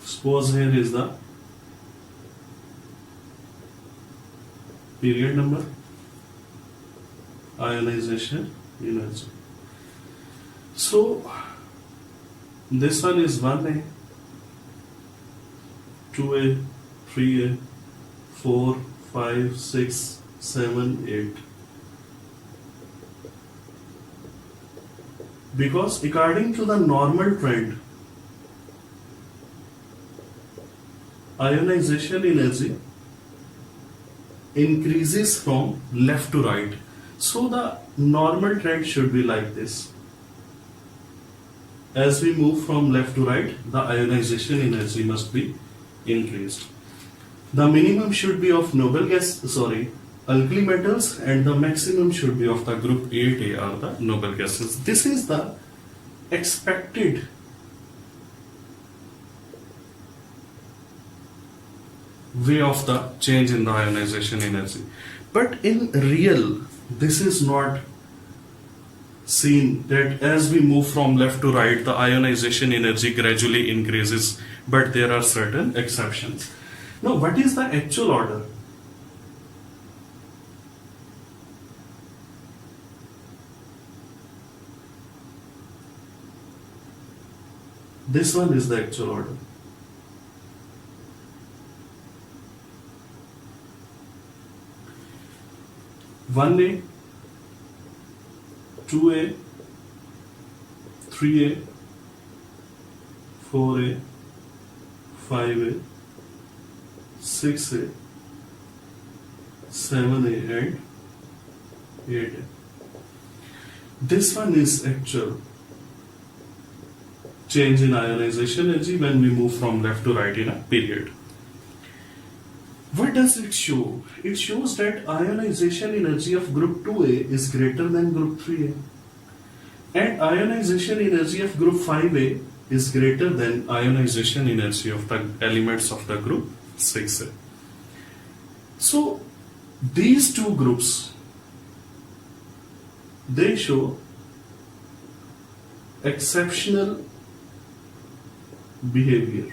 Suppose here is the period number, ionization energy. So this one is 1A, 2A, 3A, 4, 5, 6, 7, 8. Because according to the normal trend, ionization energy increases from left to right. So the normal trend should be like this. As we move from left to right, the ionization energy must be increased. The minimum should be of alkali metals, and the maximum should be of the group 8A or the noble gases. This is the expected way of the change in the ionization energy. But in real, this is not seen that as we move from left to right, the ionization energy gradually increases, but there are certain exceptions. Now, what is the actual order? This one is the actual order. One A, 2A, 3A, 4A, 5A, 6A, 7A and 8A. This one is actual change in ionization energy when we move from left to right in a period. What does it show? It shows that ionization energy of group 2A is greater than group 3A, and ionization energy of group 5A is greater than ionization energy of the elements of the group 6A. So these two groups, they show exceptional behavior,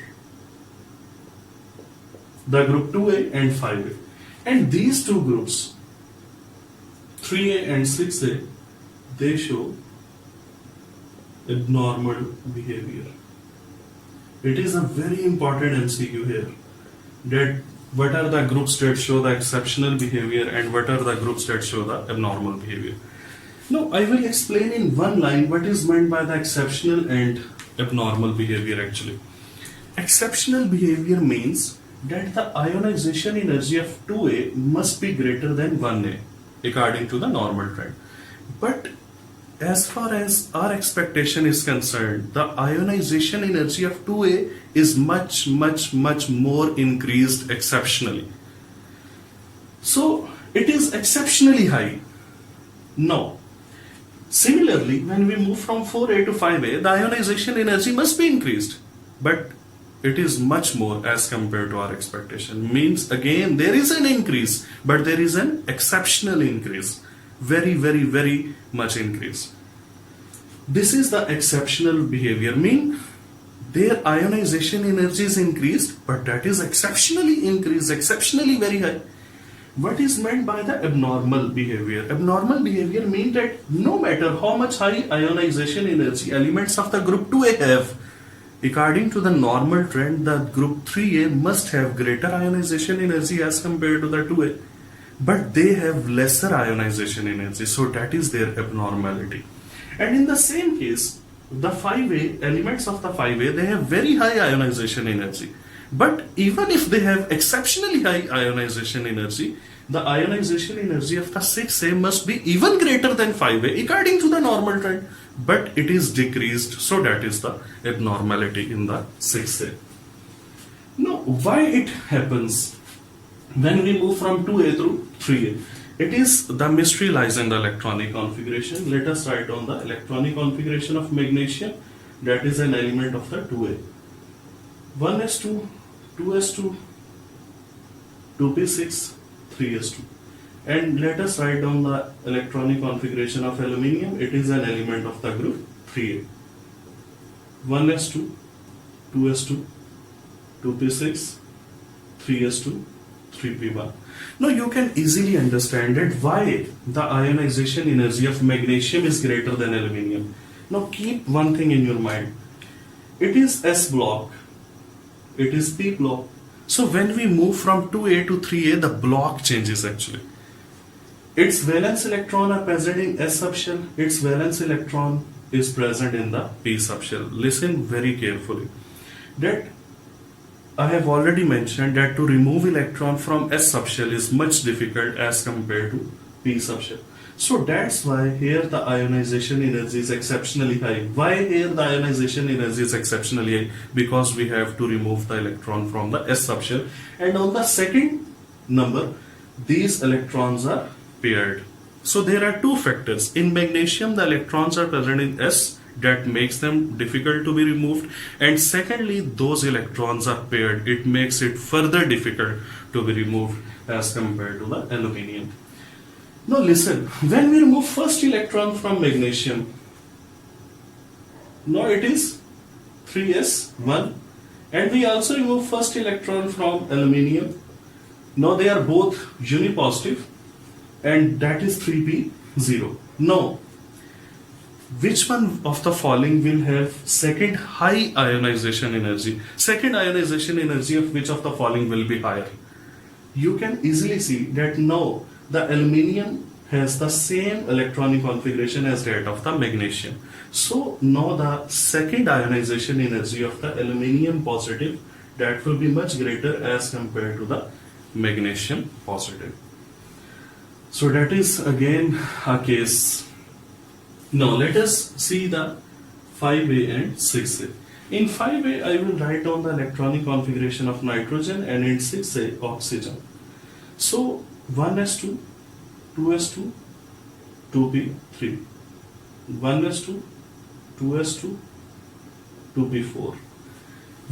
the group 2A and 5A, and these two groups 3A and 6A, they show abnormal behavior. It is a very important MCQ here, that what are the groups that show the exceptional behavior and what are the groups that show the abnormal behavior. Now I will explain in one line what is meant by the exceptional and abnormal behavior actually. Exceptional behavior means that the ionization energy of 2A must be greater than 1A according to the normal trend. But as far as our expectation is concerned, the ionization energy of 2A is much more increased exceptionally. So it is exceptionally high. Now, similarly, when we move from 4A to 5A, the ionization energy must be increased, but it is much more as compared to our expectation. Means again there is an increase, but there is an exceptional increase, very much increase. This is the exceptional behavior, mean their ionization energy is increased, but that is exceptionally increased, exceptionally very high. What is meant by the abnormal behavior? Abnormal behavior means that no matter how much high ionization energy elements of the group 2A have, according to the normal trend, the group 3A must have greater ionization energy as compared to the 2A, but they have lesser ionization energy, so that is their abnormality. And in the same case, the 5A, elements of the 5A, they have very high ionization energy, but even if they have exceptionally high ionization energy, the ionization energy of the 6A must be even greater than 5A according to the normal trend, but it is decreased, so that is the abnormality in the 6A. Now, why it happens when we move from 2A to 3A? It is the mystery lies in the electronic configuration. Let us write down the electronic configuration of magnesium, that is an element of the 2A. 1s2, 2s2, 2p6, 3s2. And let us write down the electronic configuration of aluminium. It is an element of the group 3A. 1s2, 2s2, 2p6, 3s2, 3p1. Now you can easily understand that why the ionization energy of magnesium is greater than aluminium. Now keep one thing in your mind. It is S block, it is P block. So when we move from 2a to 3a, the block changes actually. Its valence electron are present in S subshell, its valence electron is present in the P subshell. Listen very carefully. That I have already mentioned that to remove electron from S subshell is much difficult as compared to P subshell. So that's why here the ionization energy is exceptionally high. Why here the ionization energy is exceptionally high? Because we have to remove the electron from the S subshell. And on the second number, these electrons are paired. So there are two factors. In magnesium, the electrons are present in S, that makes them difficult to be removed, and secondly those electrons are paired, it makes it further difficult to be removed as compared to the aluminium. Now listen, when we remove first electron from magnesium, now it is 3s1, and we also remove first electron from aluminium. Now they are both unipositive, and that is 3p0. Now which one of the following will have second high ionization energy? Second ionization energy of which of the following will be higher? You can easily see that now the aluminium has the same electronic configuration as that of the magnesium. So now the second ionization energy of the aluminium positive, that will be much greater as compared to the magnesium positive. So that is again a case. Now let us see the 5a and 6a. In 5a, I will write down the electronic configuration of nitrogen, and in 6a, oxygen. So 1s2, 2s2, 2p3, 1s2, 2s2, 2p4.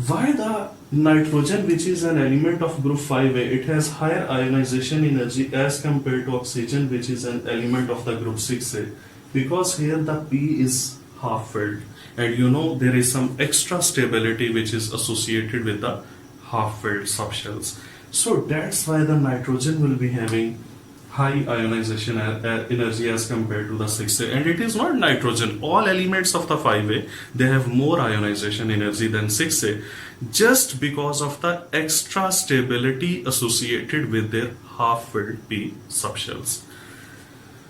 Why the nitrogen, which is an element of group 5a, it has higher ionization energy as compared to oxygen, which is an element of the group 6a? Because here the P is half filled, and you know there is some extra stability which is associated with the half filled subshells. So that's why the nitrogen will be having high ionization energy as compared to the 6a. And it is not nitrogen, all elements of the 5a, they have more ionization energy than 6a, just because of the extra stability associated with their half filled P subshells.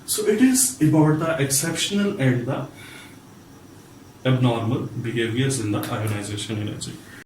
So it is about the exceptional and the abnormal behaviors in the ionization energy.